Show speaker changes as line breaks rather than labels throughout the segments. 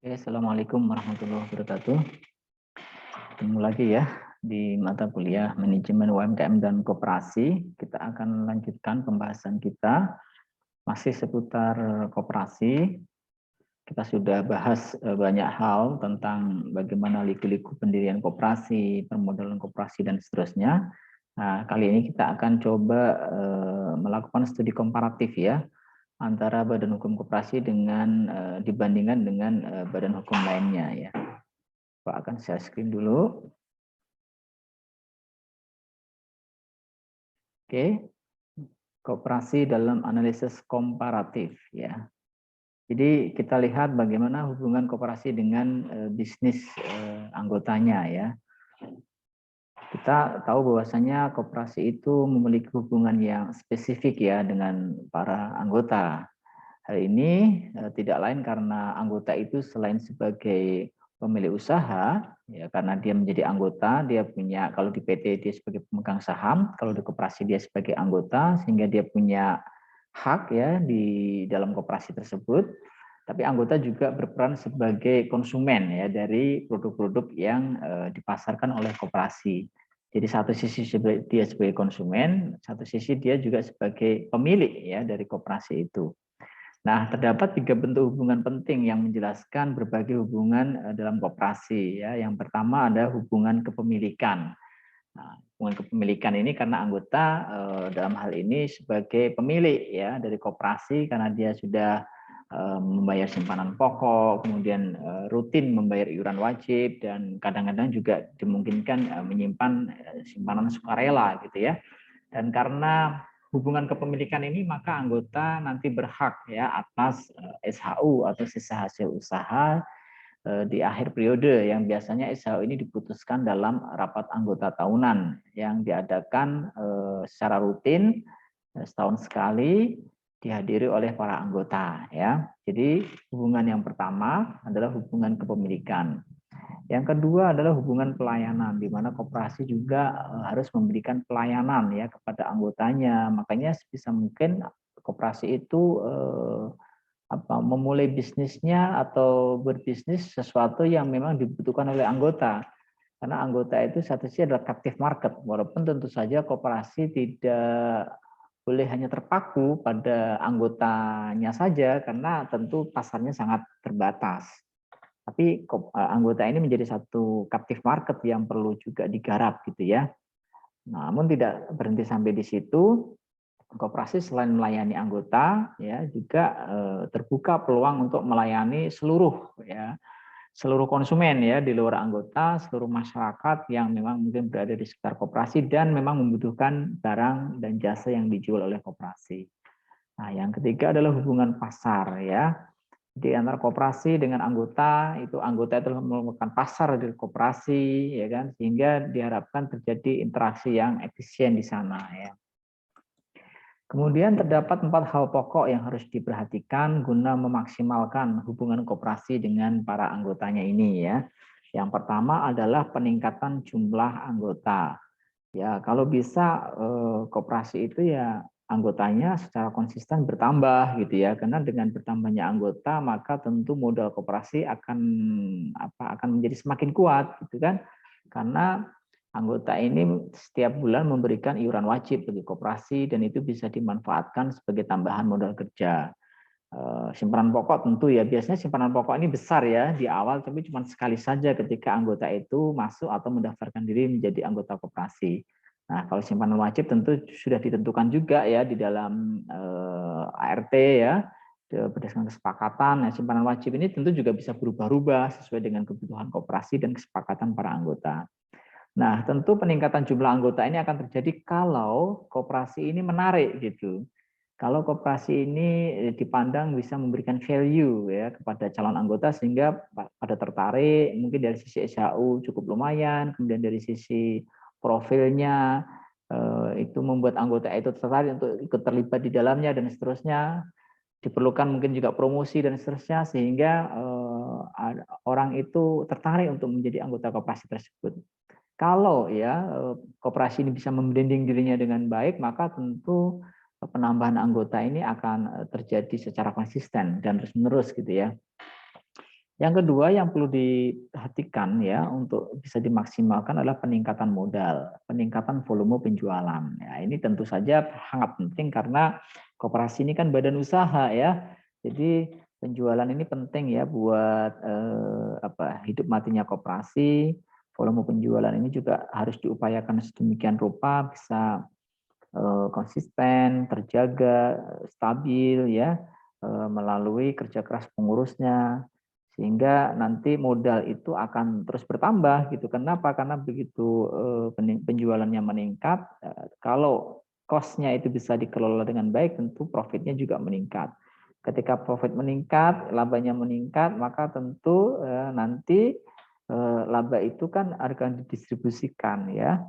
Oke, Assalamualaikum warahmatullahi wabarakatuh. Ketemu lagi ya di mata kuliah Manajemen UMKM dan Koperasi. Kita akan lanjutkan pembahasan kita masih seputar koperasi. Kita sudah bahas banyak hal tentang bagaimana liku-liku pendirian koperasi, permodalan koperasi, dan seterusnya. Nah, kali ini kita akan coba melakukan studi komparatif ya, antara badan hukum koperasi dengan dibandingkan dengan badan hukum lainnya ya. Pak akan share screen dulu. Oke, koperasi dalam analisis komparatif ya. Jadi kita lihat bagaimana hubungan koperasi dengan bisnis anggotanya ya. Kita tahu bahwasanya koperasi itu memiliki hubungan yang spesifik ya dengan para anggota. Hal ini tidak lain karena anggota itu selain sebagai pemilik usaha, ya karena dia menjadi anggota, dia punya, kalau di PT dia sebagai pemegang saham, kalau di koperasi dia sebagai anggota, sehingga dia punya hak ya di dalam koperasi tersebut. Tapi anggota juga berperan sebagai konsumen ya dari produk-produk yang dipasarkan oleh koperasi. Jadi satu sisi dia sebagai konsumen, satu sisi dia juga sebagai pemilik ya dari koperasi itu. Nah, terdapat 3 bentuk hubungan penting yang menjelaskan berbagai hubungan dalam koperasi ya. Yang pertama ada hubungan kepemilikan. Nah, hubungan kepemilikan ini karena anggota dalam hal ini sebagai pemilik ya dari koperasi karena dia sudah membayar simpanan pokok, kemudian rutin membayar iuran wajib, dan kadang-kadang juga dimungkinkan menyimpan simpanan sukarela gitu ya. Dan karena hubungan kepemilikan ini, maka anggota nanti berhak ya atas SHU atau sisa hasil usaha di akhir periode, yang biasanya SHU ini diputuskan dalam rapat anggota tahunan yang diadakan secara rutin setahun sekali, dihadiri oleh para anggota ya. Jadi hubungan yang pertama adalah hubungan kepemilikan. Yang kedua adalah hubungan pelayanan, di mana koperasi juga harus memberikan pelayanan ya kepada anggotanya. Makanya sebisa mungkin koperasi itu memulai bisnisnya atau berbisnis sesuatu yang memang dibutuhkan oleh anggota. Karena anggota itu satu sisi adalah captive market, walaupun tentu saja koperasi tidak boleh hanya terpaku pada anggotanya saja, karena tentu pasarnya sangat terbatas. Tapi anggota ini menjadi satu captive market yang perlu juga digarap gitu ya. Namun tidak berhenti sampai di situ, koperasi selain melayani anggota ya juga terbuka peluang untuk melayani seluruh konsumen ya di luar anggota, seluruh masyarakat yang memang mungkin berada di sekitar koperasi dan memang membutuhkan barang dan jasa yang dijual oleh koperasi. Nah, yang ketiga adalah hubungan pasar ya. Di antara koperasi dengan anggota, itu anggota itu merupakan pasar dari koperasi ya kan, sehingga diharapkan terjadi interaksi yang efisien di sana ya. Kemudian terdapat 4 hal pokok yang harus diperhatikan guna memaksimalkan hubungan koperasi dengan para anggotanya ini ya. Yang pertama adalah peningkatan jumlah anggota. Ya, kalau bisa koperasi itu ya anggotanya secara konsisten bertambah gitu ya. Karena dengan bertambahnya anggota maka tentu modal koperasi akan menjadi semakin kuat gitu kan. Karena anggota ini setiap bulan memberikan iuran wajib bagi koperasi dan itu bisa dimanfaatkan sebagai tambahan modal kerja. Simpanan pokok tentu ya, biasanya simpanan pokok ini besar ya di awal, tapi cuma sekali saja ketika anggota itu masuk atau mendaftarkan diri menjadi anggota koperasi. Nah, kalau simpanan wajib tentu sudah ditentukan juga ya di dalam ART ya, berdasarkan kesepakatan. Nah, simpanan wajib ini tentu juga bisa berubah-ubah sesuai dengan kebutuhan koperasi dan kesepakatan para anggota. Nah, tentu peningkatan jumlah anggota ini akan terjadi kalau koperasi ini menarik gitu. Kalau koperasi ini dipandang bisa memberikan value ya kepada calon anggota sehingga pada tertarik, mungkin dari sisi SHU cukup lumayan, kemudian dari sisi profilnya itu membuat anggota itu tertarik untuk ikut terlibat di dalamnya dan seterusnya. Diperlukan mungkin juga promosi dan seterusnya sehingga orang itu tertarik untuk menjadi anggota koperasi tersebut. Kalau ya koperasi ini bisa membranding dirinya dengan baik, maka tentu penambahan anggota ini akan terjadi secara konsisten dan terus-menerus gitu ya. Yang kedua yang perlu diperhatikan ya untuk bisa dimaksimalkan adalah peningkatan modal, peningkatan volume penjualan. Ya, ini tentu saja sangat penting karena koperasi ini kan badan usaha ya. Jadi penjualan ini penting ya buat hidup matinya koperasi. Volume penjualan ini juga harus diupayakan sedemikian rupa bisa konsisten, terjaga, stabil ya melalui kerja keras pengurusnya sehingga nanti modal itu akan terus bertambah gitu. Kenapa? Karena begitu penjualannya meningkat, kalau cost-nya itu bisa dikelola dengan baik, tentu profitnya juga meningkat. Ketika profit meningkat, labanya meningkat, maka tentu nanti laba itu kan akan didistribusikan ya.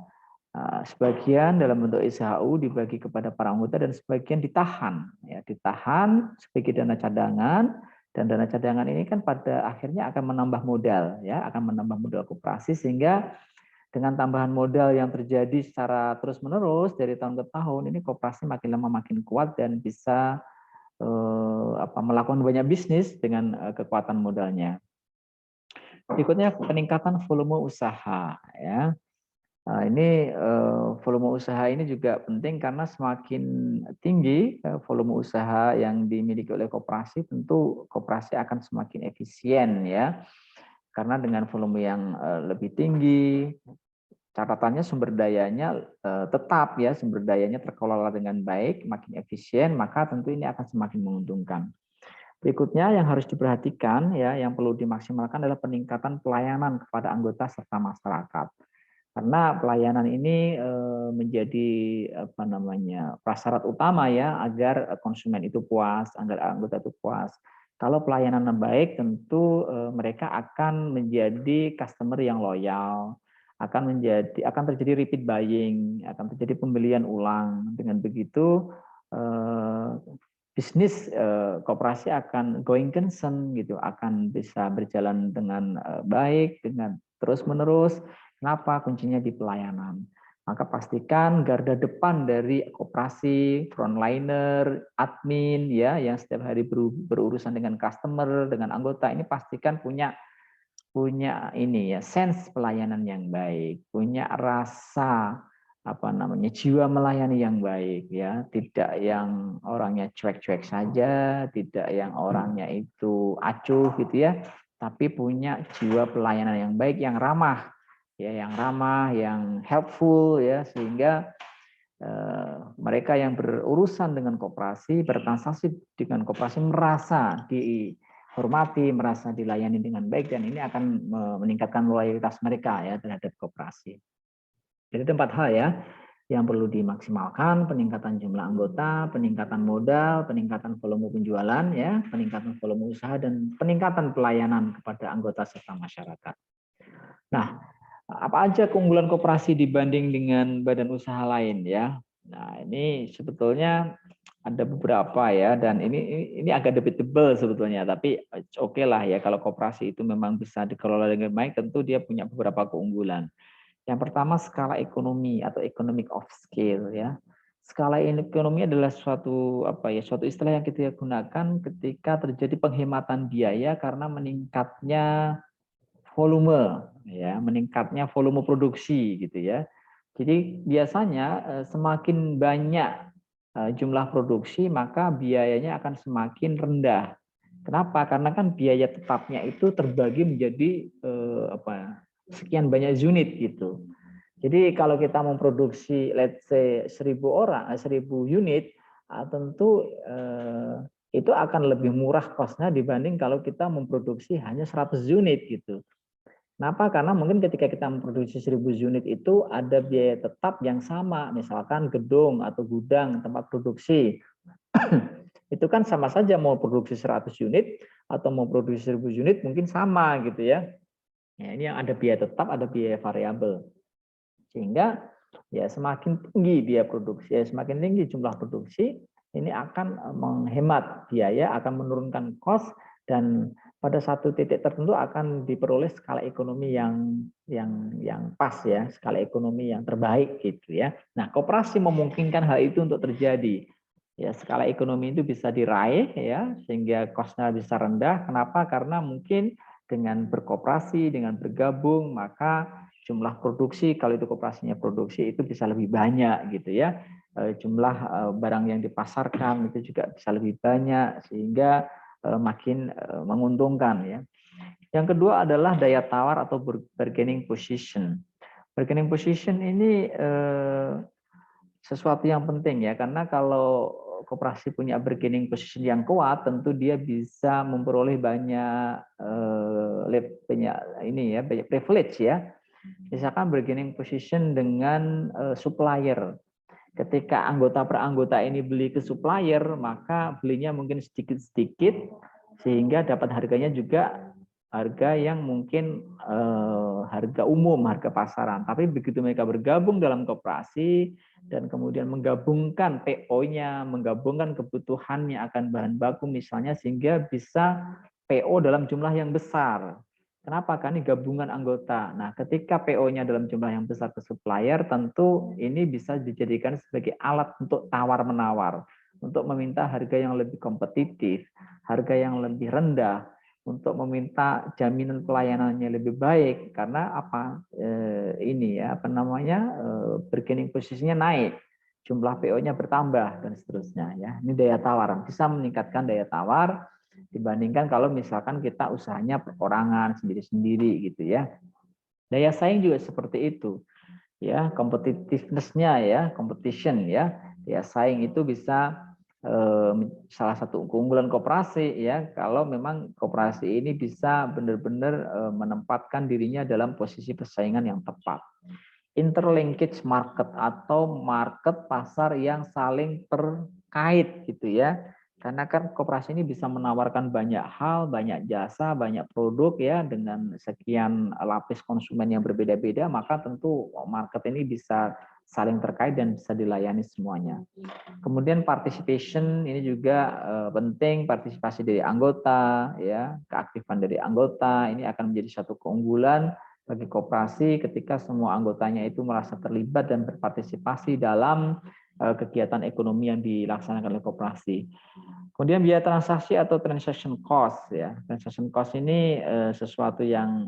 Sebagian dalam bentuk SHU dibagi kepada para anggota dan sebagian ditahan, ya ditahan sebagai dana cadangan dan dana cadangan ini kan pada akhirnya akan menambah modal, ya akan menambah modal koperasi sehingga dengan tambahan modal yang terjadi secara terus menerus dari tahun ke tahun ini koperasi makin lama makin kuat dan bisa melakukan banyak bisnis dengan kekuatan modalnya. Berikutnya peningkatan volume usaha, ya. Nah, ini volume usaha ini juga penting karena semakin tinggi volume usaha yang dimiliki oleh koperasi, tentu koperasi akan semakin efisien ya. Karena dengan volume yang lebih tinggi, catatannya sumber dayanya tetap ya, sumber dayanya terkelola dengan baik, makin efisien, maka tentu ini akan semakin menguntungkan. Berikutnya yang harus diperhatikan ya, yang perlu dimaksimalkan adalah peningkatan pelayanan kepada anggota serta masyarakat. Karena pelayanan ini menjadi prasyarat utama ya agar konsumen itu puas, agar anggota itu puas. Kalau pelayanan baik, tentu mereka akan menjadi customer yang loyal, akan terjadi repeat buying, akan terjadi pembelian ulang. Dengan begitu bisnis koperasi akan going concern gitu, akan bisa berjalan dengan baik, dengan terus menerus. Kenapa? Kuncinya di pelayanan. Maka pastikan garda depan dari koperasi, frontliner, admin ya yang setiap hari berurusan dengan customer, dengan anggota ini pastikan punya ini ya sense pelayanan yang baik, punya rasa jiwa melayani yang baik ya, tidak yang orangnya cuek-cuek saja, tidak yang orangnya itu acuh gitu ya, tapi punya jiwa pelayanan yang baik, yang ramah ya, yang helpful ya, sehingga mereka yang berurusan dengan koperasi, bertransaksi dengan koperasi merasa dihormati, merasa dilayani dengan baik, dan ini akan meningkatkan loyalitas mereka ya terhadap koperasi. Jadi tempat hal ya yang perlu dimaksimalkan: peningkatan jumlah anggota, peningkatan modal, peningkatan volume penjualan ya, peningkatan volume usaha, dan peningkatan pelayanan kepada anggota serta masyarakat. Nah, apa aja keunggulan koperasi dibanding dengan badan usaha lain ya? Nah, ini sebetulnya ada beberapa ya, dan ini agak debatable sebetulnya, tapi oke lah ya, kalau koperasi itu memang bisa dikelola dengan baik, tentu dia punya beberapa keunggulan. Yang pertama, skala ekonomi atau economic of scale ya. Skala ekonomi adalah suatu istilah yang kita gunakan ketika terjadi penghematan biaya karena meningkatnya volume ya, meningkatnya volume produksi gitu ya. Jadi biasanya semakin banyak jumlah produksi, maka biayanya akan semakin rendah. Kenapa? Karena kan biaya tetapnya itu terbagi menjadi sekian banyak unit gitu. Jadi kalau kita memproduksi let's say 1000 unit, tentu itu akan lebih murah cost-nya dibanding kalau kita memproduksi hanya 100 unit gitu. Kenapa? Karena mungkin ketika kita memproduksi 1000 unit itu ada biaya tetap yang sama, misalkan gedung atau gudang tempat produksi. Itu kan sama saja mau produksi 100 unit atau mau produksi 1000 unit mungkin sama gitu ya. Ya, ini yang ada biaya tetap, ada biaya variabel. Sehingga ya semakin tinggi biaya produksi, ya semakin tinggi jumlah produksi, ini akan menghemat biaya, akan menurunkan cost, dan pada satu titik tertentu akan diperoleh skala ekonomi yang pas ya, skala ekonomi yang terbaik gitu ya. Nah, koperasi memungkinkan hal itu untuk terjadi. Ya, skala ekonomi itu bisa diraih ya, sehingga cost-nya bisa rendah. Kenapa? Karena mungkin Dengan berkoperasi, dengan bergabung, maka jumlah produksi, kalau itu koperasinya produksi, itu bisa lebih banyak gitu ya. Jumlah barang yang dipasarkan itu juga bisa lebih banyak, sehingga makin menguntungkan ya. Yang kedua adalah daya tawar atau bargaining position. Bargaining position ini sesuatu yang penting ya, karena kalau koperasi punya bargaining position yang kuat, tentu dia bisa memperoleh banyak banyak privilege ya. Misalkan bargaining position dengan supplier. Ketika anggota per anggota ini beli ke supplier, maka belinya mungkin sedikit-sedikit sehingga dapat harganya juga harga yang mungkin harga umum, harga pasaran. Tapi begitu mereka bergabung dalam koperasi dan kemudian menggabungkan PO-nya, menggabungkan kebutuhannya akan bahan baku misalnya, sehingga bisa PO dalam jumlah yang besar. Kenapa? Karena ini gabungan anggota. Nah, ketika PO-nya dalam jumlah yang besar ke supplier, tentu ini bisa dijadikan sebagai alat untuk tawar-menawar, untuk meminta harga yang lebih kompetitif, harga yang lebih rendah, untuk meminta jaminan pelayanannya lebih baik. Karena apa? Bargaining posisinya naik, jumlah PO-nya bertambah dan seterusnya ya. Ini daya tawar, bisa meningkatkan daya tawar dibandingkan kalau misalkan kita usahanya perorangan sendiri-sendiri gitu ya. Daya saing juga seperti itu ya, competitiveness-nya ya, competition ya. Daya saing itu bisa salah satu keunggulan koperasi ya, kalau memang koperasi ini bisa benar-benar menempatkan dirinya dalam posisi persaingan yang tepat. Interlinkage market atau market pasar yang saling terkait gitu ya. Karena kan koperasi ini bisa menawarkan banyak hal, banyak jasa, banyak produk ya, dengan sekian lapis konsumen yang berbeda-beda, maka tentu market ini bisa saling terkait dan bisa dilayani semuanya. Kemudian participation ini juga penting, partisipasi dari anggota ya, keaktifan dari anggota ini akan menjadi satu keunggulan bagi koperasi ketika semua anggotanya itu merasa terlibat dan berpartisipasi dalam kegiatan ekonomi yang dilaksanakan oleh koperasi. Kemudian biaya transaksi atau transaction cost ya. Transaction cost ini sesuatu yang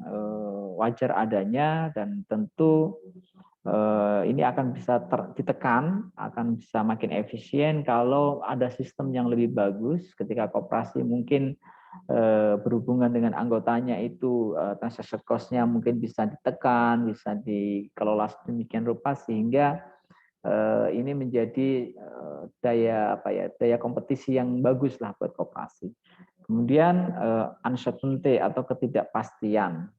wajar adanya dan tentu ini akan bisa ditekan, akan bisa makin efisien kalau ada sistem yang lebih bagus. Ketika koperasi mungkin berhubungan dengan anggotanya itu transaction cost-nya mungkin bisa ditekan, bisa dikelola sedemikian rupa sehingga ini menjadi daya kompetisi yang bagus lah buat koperasi. Kemudian uncertainty atau ketidakpastian.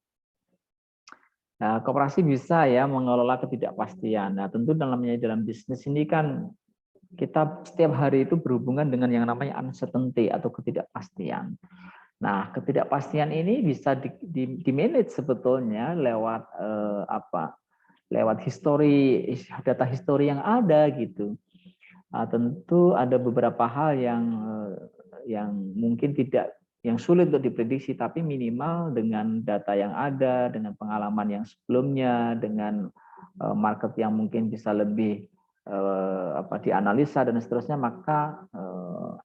Nah, koperasi bisa ya mengelola ketidakpastian. Nah, tentu dalam bisnis ini kan kita setiap hari itu berhubungan dengan yang namanya uncertainty atau ketidakpastian. Nah, ketidakpastian ini bisa di manage sebetulnya lewat lewat data histori yang ada gitu. Tentu ada beberapa hal yang mungkin yang sulit untuk diprediksi, tapi minimal dengan data yang ada, dengan pengalaman yang sebelumnya, dengan market yang mungkin bisa lebih dianalisa dan seterusnya, maka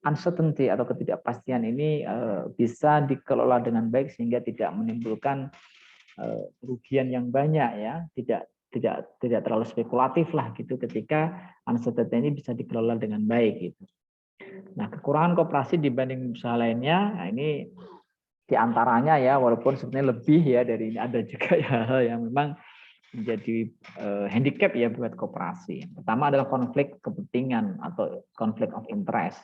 uncertainty atau ketidakpastian ini bisa dikelola dengan baik sehingga tidak menimbulkan kerugian yang banyak ya, tidak terlalu spekulatif lah gitu ketika uncertainty ini bisa dikelola dengan baik gitu. Nah, kekurangan koperasi dibanding usaha lainnya, nah ini diantaranya ya, walaupun sebenarnya lebih ya dari ini, ada juga ya hal yang memang menjadi handicap ya buat koperasi. Pertama adalah konflik kepentingan atau konflik of interest.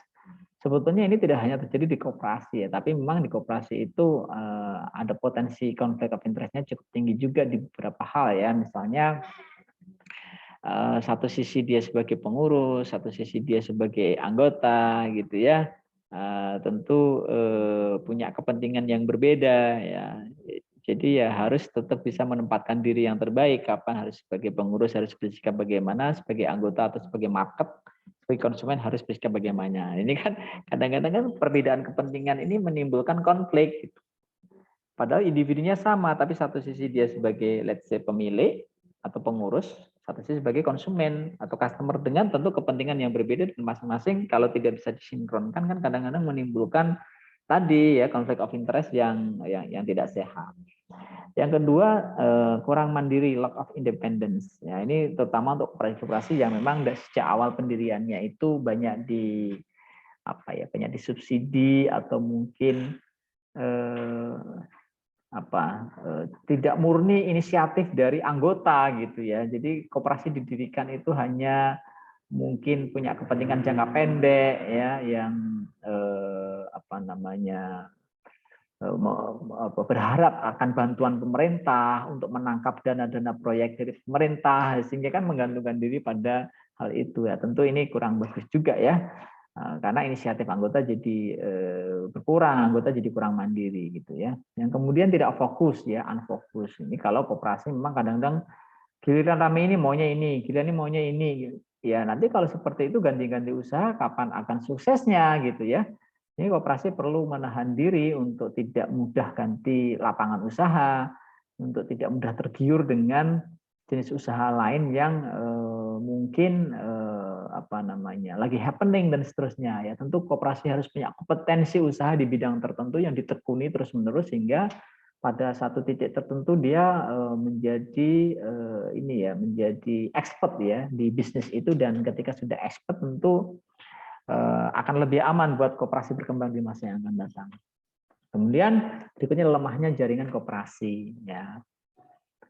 Sebetulnya ini tidak hanya terjadi di koperasi ya, tapi memang di koperasi itu ada potensi konflik of interest-nya cukup tinggi juga di beberapa hal ya. Misalnya satu sisi dia sebagai pengurus, satu sisi dia sebagai anggota gitu ya, tentu punya kepentingan yang berbeda ya. Jadi ya harus tetap bisa menempatkan diri yang terbaik, kapan harus sebagai pengurus harus bersikap bagaimana, sebagai anggota atau sebagai market, sebagai konsumen harus bersikap bagaimana. Ini kan kadang-kadang kan perbedaan kepentingan ini menimbulkan konflik. Padahal individunya sama, tapi satu sisi dia sebagai let's say pemilik atau pengurus, satu sisi sebagai konsumen atau customer dengan tentu kepentingan yang berbeda dan masing-masing kalau tidak bisa disinkronkan kan kadang-kadang menimbulkan tadi ya konflik of interest yang tidak sehat. Yang kedua, kurang mandiri, lack of independence. Ya, ini terutama untuk koperasi yang memang sejak awal pendiriannya itu banyak banyak disubsidi atau mungkin tidak murni inisiatif dari anggota gitu ya. Jadi koperasi didirikan itu hanya mungkin punya kepentingan jangka pendek ya, yang berharap akan bantuan pemerintah untuk menangkap dana-dana proyek dari pemerintah, sehingga kan menggantungkan diri pada hal itu ya. Tentu ini kurang bagus juga ya, karena inisiatif anggota jadi berkurang, anggota jadi kurang mandiri gitu ya. Yang kemudian tidak fokus ya, unfokus. Ini kalau koperasi memang kadang-kadang giliran rame ini maunya ini, giliran ini maunya ini. Ya nanti kalau seperti itu ganti-ganti usaha, kapan akan suksesnya gitu ya. Ini koperasi perlu menahan diri untuk tidak mudah ganti lapangan usaha, untuk tidak mudah tergiur dengan jenis usaha lain yang mungkin lagi happening dan seterusnya ya. Tentu koperasi harus punya kompetensi usaha di bidang tertentu yang ditekuni terus-menerus sehingga pada satu titik tertentu dia menjadi menjadi expert ya di bisnis itu, dan ketika sudah expert tentu akan lebih aman buat koperasi berkembang di masa yang akan datang. Kemudian berikutnya lemahnya jaringan koperasi ya.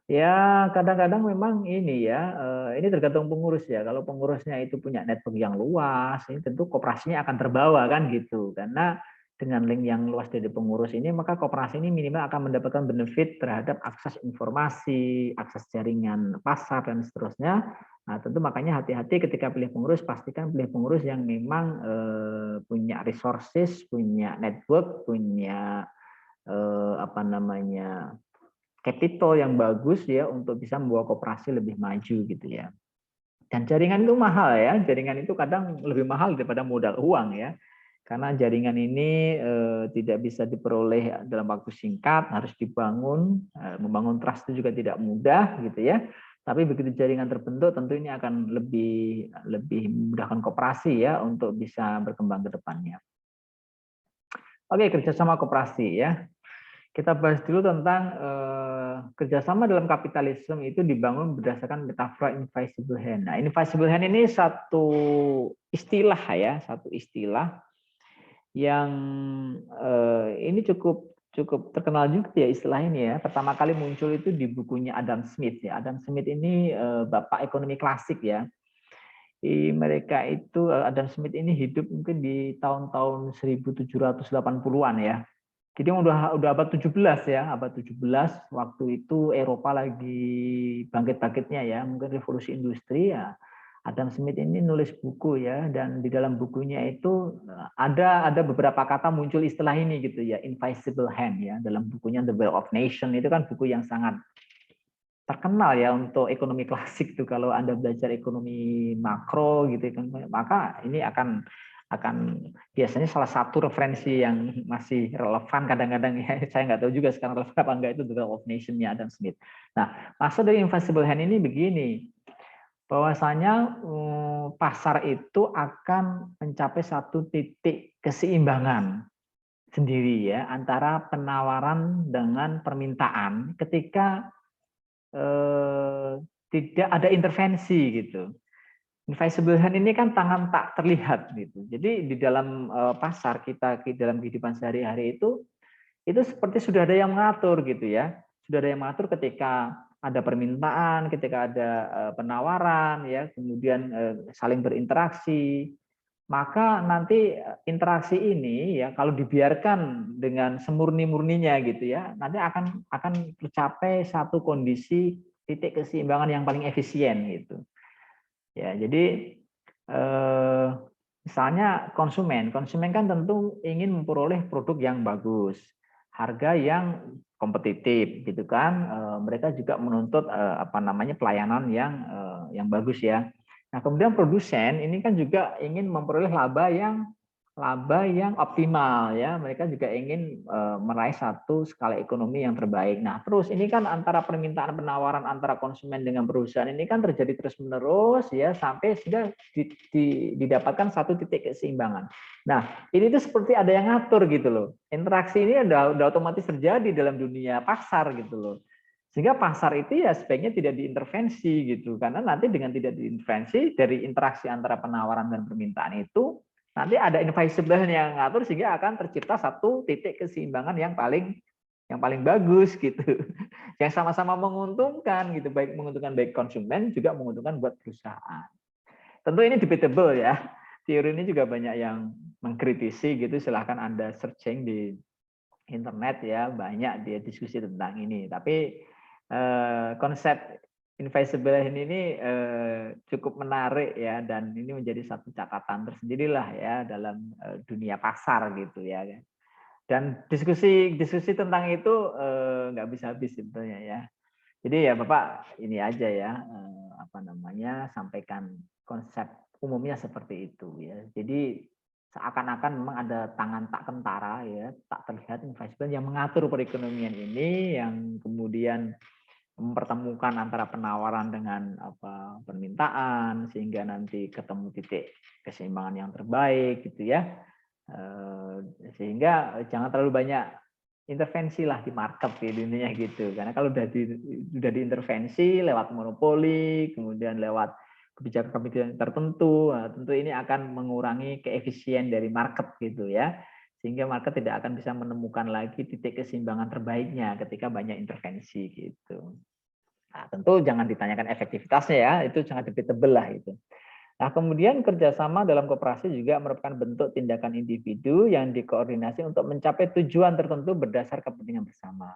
Ya kadang-kadang memang ini ya, ini tergantung pengurus ya. Kalau pengurusnya itu punya network yang luas, ini tentu koperasinya akan terbawa kan gitu. Karena dengan link yang luas dari pengurus ini, maka koperasi ini minimal akan mendapatkan benefit terhadap akses informasi, akses jaringan pasar dan seterusnya. Nah, tentu makanya hati-hati ketika pilih pengurus, pastikan pilih pengurus yang memang punya resources, punya network, punya capital yang bagus ya untuk bisa membawa koperasi lebih maju gitu ya. Dan jaringan itu mahal ya, jaringan itu kadang lebih mahal daripada modal uang ya. Karena jaringan ini tidak bisa diperoleh dalam waktu singkat, harus dibangun, membangun trust itu juga tidak mudah gitu ya. Tapi begitu jaringan terbentuk, tentu ini akan lebih memudahkan koperasi ya untuk bisa berkembang ke depannya. Oke, kerjasama koperasi ya. Kita bahas dulu tentang kerjasama dalam kapitalisme itu dibangun berdasarkan metafora invisible hand. Nah, invisible hand ini satu istilah yang ini cukup terkenal juga ya istilah ini ya. Pertama kali muncul itu di bukunya Adam Smith ya. Adam Smith ini bapak ekonomi klasik ya. Mereka itu Adam Smith ini hidup mungkin di tahun-tahun 1780-an ya. Jadi udah abad 17 ya, abad 17 waktu itu Eropa lagi bangkit-bangkitnya ya, mungkin revolusi industri ya. Adam Smith ini nulis buku ya, dan di dalam bukunya itu ada beberapa kata muncul istilah ini gitu ya, invisible hand ya. Dalam bukunya The Wealth of Nation itu kan buku yang sangat terkenal ya untuk ekonomi klasik tuh. Kalau Anda belajar ekonomi makro gitu kan, maka ini akan biasanya salah satu referensi yang masih relevan kadang-kadang ya, saya nggak tahu juga sekarang relevan apa enggak, itu The Wealth of Nation-nya Adam Smith. Nah, maksud dari invisible hand ini begini, bahwasanya pasar itu akan mencapai satu titik keseimbangan sendiri ya antara penawaran dengan permintaan ketika tidak ada intervensi gitu. Invisible hand ini kan tangan tak terlihat gitu. Jadi di dalam pasar kita, dalam kehidupan sehari-hari itu seperti sudah ada yang mengatur gitu ya. Sudah ada yang mengatur ketika ada permintaan, ketika ada penawaran ya, kemudian saling berinteraksi. Maka nanti interaksi ini ya kalau dibiarkan dengan semurni-murninya gitu ya, nanti akan tercapai satu kondisi titik keseimbangan yang paling efisien gitu. Ya, jadi misalnya konsumen kan tentu ingin memperoleh produk yang bagus, harga yang kompetitif gitu kan. Mereka juga menuntut pelayanan yang bagus ya. Nah, kemudian produsen ini kan juga ingin memperoleh laba yang laba yang optimal ya. Mereka juga ingin meraih satu skala ekonomi yang terbaik. Nah, terus ini kan antara permintaan penawaran antara konsumen dengan perusahaan ini kan terjadi terus-menerus ya sampai sudah didapatkan satu titik keseimbangan. Nah, ini tuh seperti ada yang ngatur gitu loh. Interaksi ini udah otomatis terjadi dalam dunia pasar gitu loh. Sehingga pasar itu ya sebaiknya tidak diintervensi gitu. Karena nanti dengan tidak diintervensi dari interaksi antara penawaran dan permintaan itu nanti ada invisible yang ngatur sehingga akan tercipta satu titik keseimbangan yang paling bagus gitu. Yang sama-sama menguntungkan gitu, baik menguntungkan baik konsumen juga menguntungkan buat perusahaan. Tentu ini debatable ya. Teori ini juga banyak yang mengkritisi gitu, silahkan Anda searching di internet ya, banyak dia diskusi tentang ini. Tapi konsep invisible ini cukup menarik ya, dan ini menjadi satu catatan tersendirilah ya dalam dunia pasar gitu ya. Dan diskusi tentang itu nggak bisa habis sebetulnya ya. Jadi ya Bapak ini aja ya sampaikan konsep umumnya seperti itu ya. Jadi seakan-akan memang ada tangan tak kentara ya, tak terlihat invisible yang mengatur perekonomian ini, yang kemudian mempertemukan antara penawaran dengan permintaan sehingga nanti ketemu titik keseimbangan yang terbaik gitu ya. Sehingga jangan terlalu banyak intervensi lah di market di dunia gitu, karena kalau sudah diintervensi lewat monopoli, kemudian lewat kebijakan-kebijakan tertentu, nah, tentu ini akan mengurangi keefisien dari market gitu ya, sehingga market tidak akan bisa menemukan lagi titik keseimbangan terbaiknya ketika banyak intervensi gitu. Nah, tentu jangan ditanyakan efektivitasnya ya, itu sangat debatable lah itu. Nah, kemudian kerjasama dalam koperasi juga merupakan bentuk tindakan individu yang dikoordinasi untuk mencapai tujuan tertentu berdasar kepentingan bersama.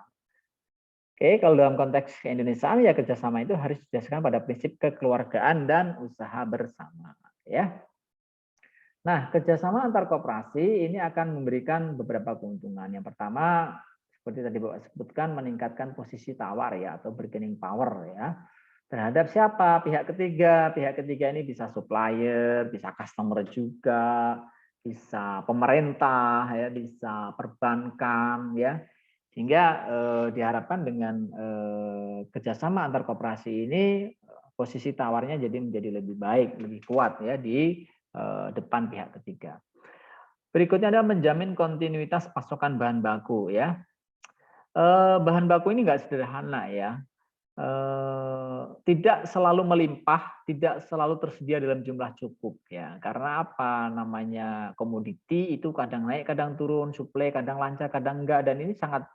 Oke, kalau dalam konteks Indonesia ya kerjasama itu harus didasarkan pada prinsip kekeluargaan dan usaha bersama. Ya. Nah, kerjasama antar koperasi ini akan memberikan beberapa keuntungan. Yang pertama, seperti tadi Bapak sebutkan, meningkatkan posisi tawar ya atau bargaining power ya. Terhadap siapa? Pihak ketiga. Pihak ketiga ini bisa supplier, bisa customer juga, bisa pemerintah, ya, bisa perbankan, ya. Sehingga diharapkan dengan kerjasama antar koperasi ini posisi tawarnya jadi menjadi lebih baik, lebih kuat ya di depan pihak ketiga. Berikutnya adalah menjamin kontinuitas pasokan bahan baku ya. Bahan baku ini nggak sederhana ya. Tidak selalu melimpah, tidak selalu tersedia dalam jumlah cukup ya. Karena apa? Namanya komoditi itu kadang naik, kadang turun, suplai kadang lancar, kadang enggak, dan ini sangat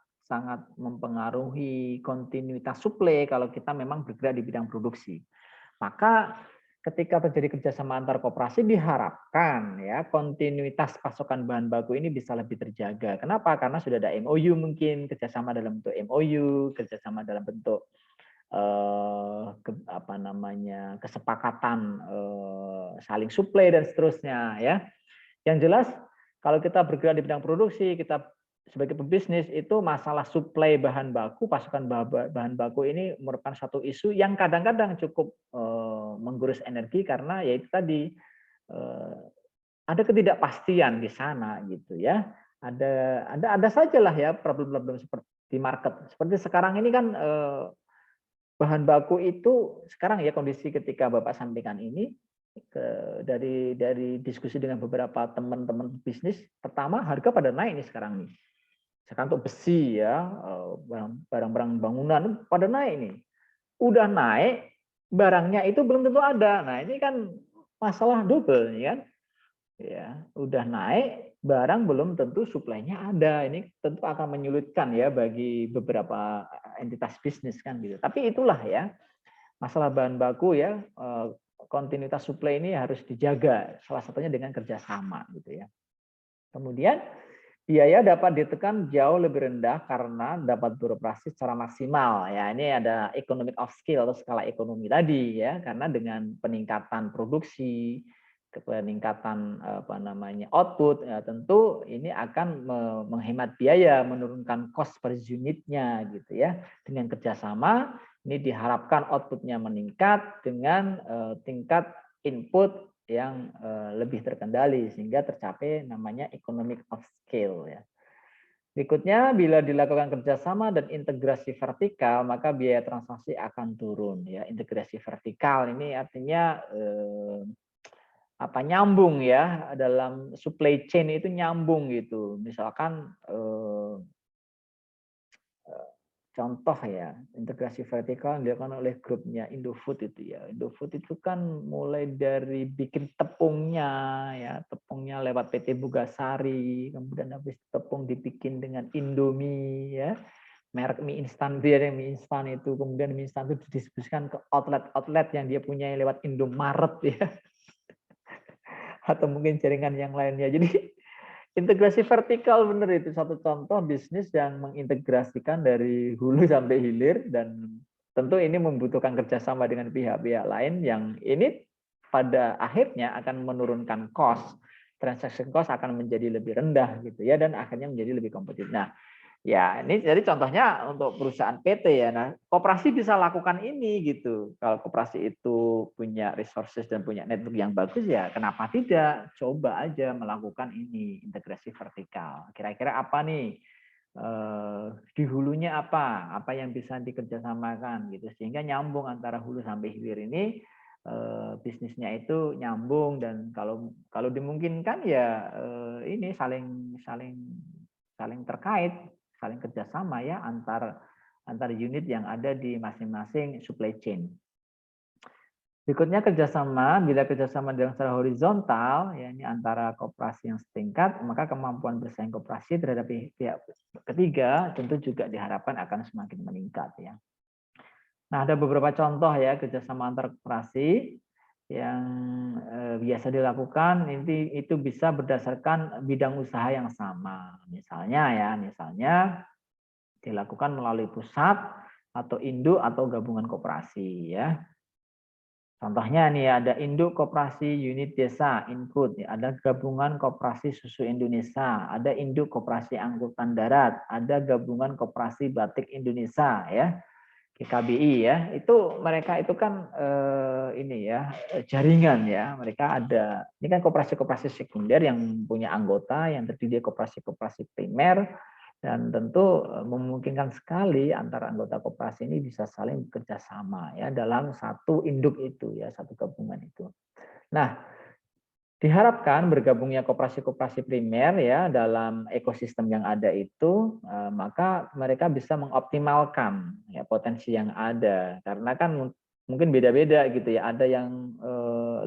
mempengaruhi kontinuitas suplai kalau kita memang bergerak di bidang produksi. Maka ketika terjadi kerjasama antar koperasi diharapkan ya kontinuitas pasokan bahan baku ini bisa lebih terjaga. Kenapa? Karena sudah ada MOU, mungkin kerjasama dalam bentuk MOU, kerjasama dalam bentuk kesepakatan saling suplai dan seterusnya ya. Yang jelas kalau kita bergerak di bidang produksi, kita sebagai pebisnis itu masalah suplai bahan baku, pasokan bahan baku ini merupakan satu isu yang kadang-kadang cukup menggurus energi karena yaitu tadi ada ketidakpastian di sana gitu ya. Ada sajalah ya problem-problem seperti di market. Seperti sekarang ini kan bahan baku itu sekarang ya kondisi ketika Bapak sampaikan ini dari diskusi dengan beberapa teman-teman bisnis, pertama harga pada naik nih sekarang nih. Sekarang untuk besi ya, barang-barang bangunan pada naik nih. Udah naik, barangnya itu belum tentu ada. Nah, ini kan masalah double ya kan. Ya, udah naik, barang belum tentu suplainya ada. Ini tentu akan menyulitkan ya bagi beberapa entitas bisnis kan gitu. Tapi itulah ya masalah bahan baku ya, kontinuitas suplai ini harus dijaga. Salah satunya dengan kerjasama gitu ya. Kemudian biaya dapat ditekan jauh lebih rendah karena dapat beroperasi secara maksimal. Ya, ini ada economic of scale atau skala ekonomi tadi ya, karena dengan peningkatan produksi, peningkatan output ya, tentu ini akan menghemat biaya, menurunkan cost per unitnya gitu ya. Dengan kerjasama ini diharapkan outputnya meningkat dengan tingkat input yang lebih terkendali sehingga tercapai namanya economic of scale ya. Berikutnya, bila dilakukan kerjasama dan integrasi vertikal, maka biaya transaksi akan turun. Ya, integrasi vertikal ini artinya nyambung ya, dalam supply chain itu nyambung gitu. Misalkan contoh ya, integrasi vertikal yang dilakukan oleh grupnya Indofood itu ya. Indofood itu kan mulai dari bikin tepungnya ya, tepungnya lewat PT Bugasari, kemudian habis tepung dibikin dengan Indomie ya. Merek mie instan dia yang mie instan itu, kemudian mie instan itu didistribusikan ke outlet-outlet yang dia punya lewat Indomaret ya. Atau mungkin jaringan yang lainnya. Jadi integrasi vertikal benar itu satu contoh bisnis yang mengintegrasikan dari hulu sampai hilir dan tentu ini membutuhkan kerjasama dengan pihak-pihak lain yang ini pada akhirnya akan menurunkan cost, transaction cost akan menjadi lebih rendah gitu ya dan akhirnya menjadi lebih kompetitif. Nah, ya, ini jadi contohnya untuk perusahaan PT ya. Nah, koperasi bisa lakukan ini gitu. Kalau koperasi itu punya resources dan punya network yang bagus ya, kenapa tidak? Coba aja melakukan ini integrasi vertikal. Kira-kira apa nih? Di hulunya apa? Apa yang bisa dikerjasamakan gitu sehingga nyambung antara hulu sampai hilir ini bisnisnya itu nyambung dan kalau dimungkinkan ya ini saling terkait, saling kerjasama ya antar unit yang ada di masing-masing supply chain. Berikutnya kerjasama, bila kerjasama dalam secara horizontal, ya ini antara koperasi yang setingkat, maka kemampuan bersaing koperasi terhadap pihak ketiga tentu juga diharapkan akan semakin meningkat ya. Nah ada beberapa contoh ya kerjasama antar koperasi yang biasa dilakukan itu bisa berdasarkan bidang usaha yang sama. Misalnya dilakukan melalui pusat atau induk atau gabungan koperasi ya. Contohnya nih ada induk koperasi unit desa Inkut, ada gabungan koperasi susu Indonesia, ada induk koperasi angkutan darat, ada gabungan koperasi batik Indonesia ya. GKBI ya, itu mereka itu kan ini ya jaringan ya, mereka ada ini kan koperasi-koperasi sekunder yang punya anggota yang terdiri dari koperasi-koperasi primer dan tentu memungkinkan sekali antara anggota koperasi ini bisa saling bekerja sama ya dalam satu induk itu ya, satu gabungan itu. Nah, diharapkan bergabungnya koperasi-koperasi primer ya dalam ekosistem yang ada itu, maka mereka bisa mengoptimalkan ya potensi yang ada karena kan mungkin beda-beda gitu ya. Ada yang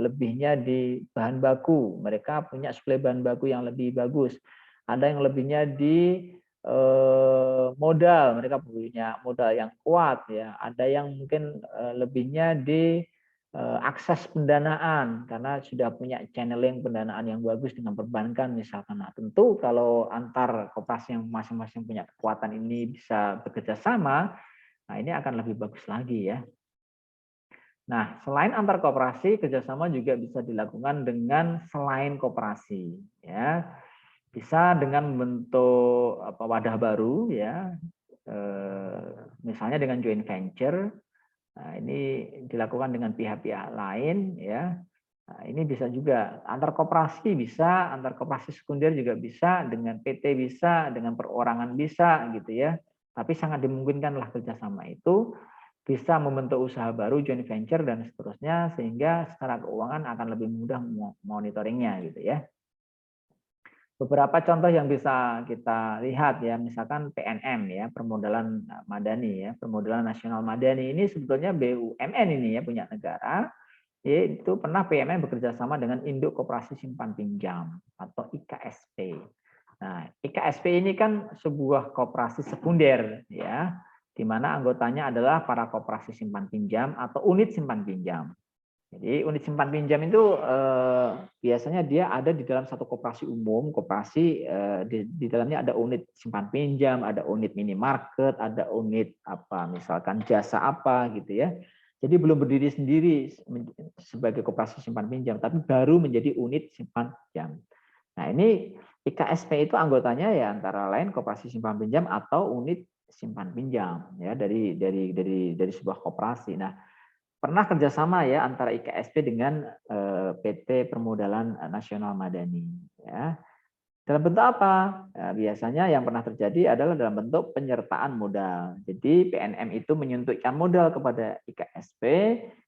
lebihnya di bahan baku, mereka punya suplai bahan baku yang lebih bagus. Ada yang lebihnya di modal, mereka punya modal yang kuat ya. Ada yang mungkin lebihnya di akses pendanaan karena sudah punya channeling pendanaan yang bagus dengan perbankan misalkan. Nah, tentu kalau antar koperasi yang masing-masing punya kekuatan ini bisa bekerja sama, nah ini akan lebih bagus lagi ya. Nah, selain antar koperasi, kerjasama juga bisa dilakukan dengan selain koperasi ya. Bisa dengan membentuk wadah baru ya. Misalnya dengan joint venture. Nah, ini dilakukan dengan pihak-pihak lain ya. Nah, ini bisa juga antar koperasi bisa, antar koperasi sekunder juga bisa, dengan PT bisa, dengan perorangan bisa gitu ya. Tapi sangat dimungkinkanlah kerjasama itu bisa membentuk usaha baru, joint venture dan seterusnya sehingga secara keuangan akan lebih mudah monitoringnya gitu ya. Beberapa contoh yang bisa kita lihat ya, misalkan PNM ya, permodalan madani ya, permodalan nasional madani ini sebetulnya BUMN ini ya punya negara, yaitu pernah PMN bekerja sama dengan Induk Koperasi Simpan Pinjam atau IKSP. Nah, IKSP ini kan sebuah koperasi sekunder ya, di mana anggotanya adalah para koperasi simpan pinjam atau unit simpan pinjam. Jadi unit simpan pinjam itu biasanya dia ada di dalam satu koperasi umum, koperasi di dalamnya ada unit simpan pinjam, ada unit minimarket, ada unit misalkan jasa apa gitu ya. Jadi belum berdiri sendiri sebagai koperasi simpan pinjam, tapi baru menjadi unit simpan pinjam. Nah ini IKSP itu anggotanya ya antara lain koperasi simpan pinjam atau unit simpan pinjam ya dari sebuah koperasi. Nah pernah kerjasama ya antara IKSP dengan PT Permodalan Nasional Madani. Ya. Dalam bentuk apa? Biasanya yang pernah terjadi adalah dalam bentuk penyertaan modal. Jadi PNM itu menyuntikkan modal kepada IKSP,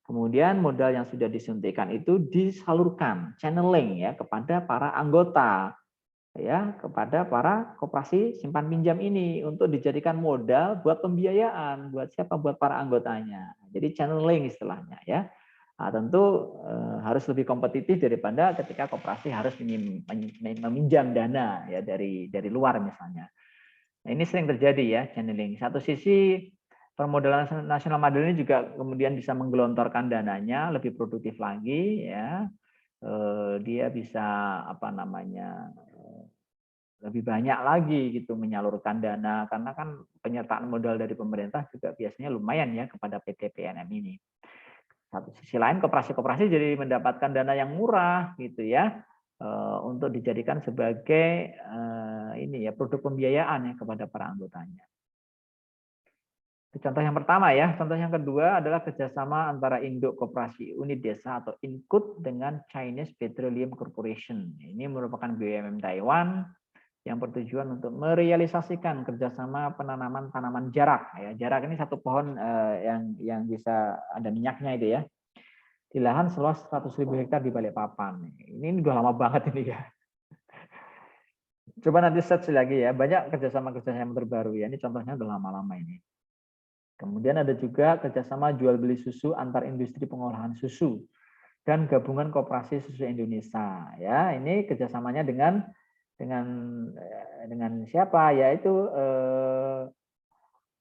kemudian modal yang sudah disuntikkan itu disalurkan, channeling ya kepada para anggota, ya kepada para koperasi simpan pinjam ini untuk dijadikan modal buat pembiayaan, buat siapa? Buat para anggotanya. Jadi channeling istilahnya ya. Nah, tentu harus lebih kompetitif daripada ketika koperasi harus meminjam dana ya dari luar misalnya. Nah, ini sering terjadi ya channeling. Satu sisi Permodalan Nasional Madani juga kemudian bisa menggelontorkan dananya lebih produktif lagi ya. Dia bisa apa namanya lebih banyak lagi gitu menyalurkan dana karena kan penyertaan modal dari pemerintah juga biasanya lumayan ya kepada PT PNM ini. Satu sisi lain koperasi-koperasi jadi mendapatkan dana yang murah gitu ya untuk dijadikan sebagai ini ya produk pembiayaan ya kepada para anggotanya. Itu contoh yang pertama ya. Contoh yang kedua adalah kerjasama antara Induk Koperasi Unit Desa atau INKUT dengan Chinese Petroleum Corporation. Ini merupakan BUMN Taiwan yang bertujuan untuk merealisasikan kerjasama penanaman tanaman jarak. Ya, jarak ini satu pohon yang bisa ada minyaknya itu ya. Di lahan seluas 100.000 hektar di Balikpapan. Ini udah lama banget ini ya. Coba nanti search lagi ya. Banyak kerjasama-kerjasama terbaru ya. Ini contohnya udah lama-lama ini. Kemudian ada juga kerjasama jual beli susu antar industri pengolahan susu dan gabungan koperasi susu Indonesia. Ya, ini kerjasamanya dengan siapa? Yaitu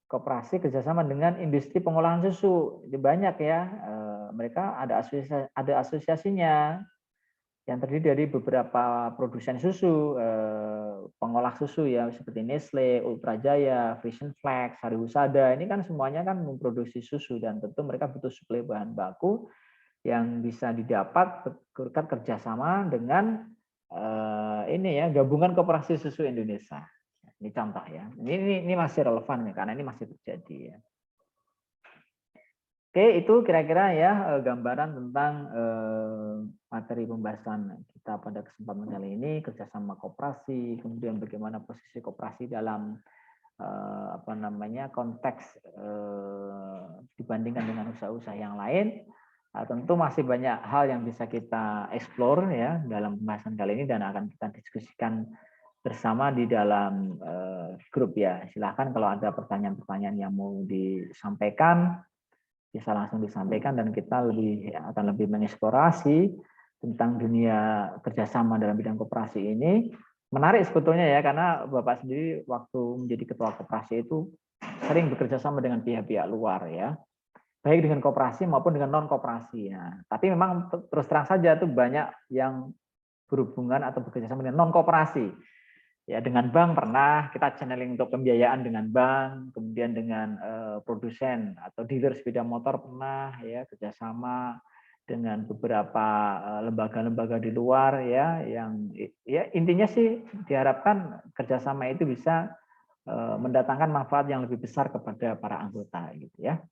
koperasi kerjasama dengan industri pengolahan susu. Ini banyak ya. Mereka ada asosiasinya yang terdiri dari beberapa produsen susu, pengolah susu ya seperti Nestle, Ultra Jaya, Frisian Flex, Sari Husada. Ini kan semuanya kan memproduksi susu dan tentu mereka butuh suplai bahan baku yang bisa didapat berkat kerjasama dengan ini ya gabungan koperasi susu Indonesia. Ini contoh ya. Ini masih relevan ya karena ini masih terjadi ya. Oke, itu kira-kira ya gambaran tentang materi pembahasan kita pada kesempatan kali ini, kerjasama koperasi, kemudian bagaimana posisi koperasi dalam apa namanya konteks dibandingkan dengan usaha-usaha yang lain. Tentu masih banyak hal yang bisa kita explore ya dalam pembahasan kali ini dan akan kita diskusikan bersama di dalam grup ya. Silahkan kalau ada pertanyaan-pertanyaan yang mau disampaikan bisa langsung disampaikan dan kita akan lebih mengeksplorasi tentang dunia kerjasama dalam bidang koperasi ini. Menarik sebetulnya ya karena Bapak sendiri waktu menjadi ketua koperasi itu sering bekerja sama dengan pihak-pihak luar ya, baik dengan koperasi maupun dengan non koperasi ya. Tapi memang terus terang saja tuh banyak yang berhubungan atau bekerja sama dengan non koperasi. Ya, dengan bank pernah kita channeling untuk pembiayaan dengan bank, kemudian dengan produsen atau dealer sepeda motor pernah ya kerjasama dengan beberapa lembaga-lembaga di luar ya yang ya intinya sih diharapkan kerjasama itu bisa mendatangkan manfaat yang lebih besar kepada para anggota gitu ya.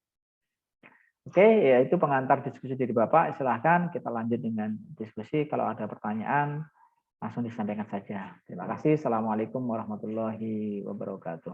Oke, ya itu pengantar diskusi dari Bapak. Silahkan kita lanjut dengan diskusi. Kalau ada pertanyaan langsung disampaikan saja. Terima kasih. Assalamualaikum warahmatullahi wabarakatuh.